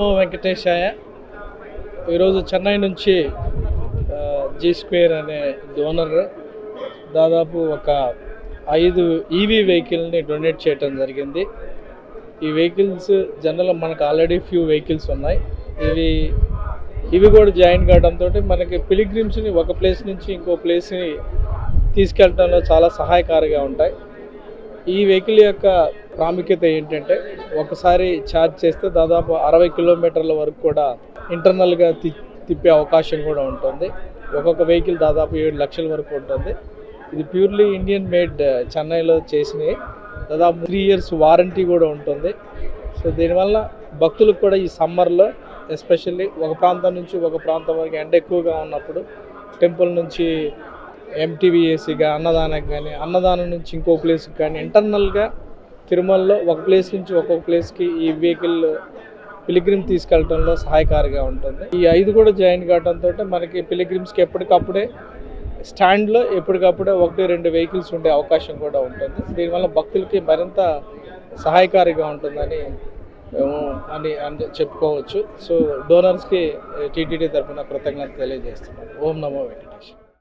వెంకటేశాయ. ఈరోజు చెన్నై నుంచి G square అనే డోనర్ దాదాపు ఒక 5 ఈవీ వెహికల్ని డొనేట్ చేయడం జరిగింది. ఈ వెహికల్స్ జనరల్ మనకు ఆల్రెడీ ఫ్యూ వెహికల్స్ ఉన్నాయి. ఇవి కూడా జాయిన్ కావడంతో మనకి పిలిగ్రిమ్స్ని ఒక ప్లేస్ నుంచి ఇంకో ప్లేస్ని తీసుకెళ్ళడంలో చాలా సహాయకారిగా ఉంటాయి. ఈ వెహికల్ యొక్క ప్రాముఖ్యత ఏంటంటే ఒకసారి ఛార్జ్ చేస్తే దాదాపు 60 కిలోమీటర్ల వరకు కూడా ఇంటర్నల్గా తిప్పే అవకాశం కూడా ఉంటుంది. ఒక్కొక్క వెహికల్ దాదాపు 7 లక్షల వరకు ఉంటుంది. ఇది ప్యూర్లీ ఇండియన్ మేడ్, చెన్నైలో చేసినవి. దాదాపు 3 ఇయర్స్ వారంటీ కూడా ఉంటుంది. సో దీనివల్ల భక్తులకు కూడా ఈ సమ్మర్లో ఎస్పెషల్లీ ఒక ప్రాంతం నుంచి ఒక ప్రాంతం వరకు ఎండ ఎక్కువగా ఉన్నప్పుడు టెంపుల్ నుంచి ఎంటీవీఏసీగా అన్నదానానికి కానీ, అన్నదానం నుంచి ఇంకో ప్లేస్కి కానీ, ఇంటర్నల్గా తిరుమలలో ఒక ప్లేస్ నుంచి ఒక్కొక్క ప్లేస్కి ఈ వెహికల్ పిలిగ్రిమ్ తీసుకెళ్ళడంలో సహాయకారిగా ఉంటుంది. ఈ 5 కూడా జాయిన్ కావడంతో మనకి పిలిగ్రిమ్స్కి ఎప్పటికప్పుడే స్టాండ్లో ఎప్పటికప్పుడే 1-2 వెహికల్స్ ఉండే అవకాశం కూడా ఉంటుంది. దీనివల్ల భక్తులకి మరింత సహాయకారిగా ఉంటుందని చెప్పుకోవచ్చు. సో డోనర్స్కి టీటీడీ తరఫున కృతజ్ఞత తెలియజేస్తున్నాను. ఓం నమో వెంకటేశ్వర.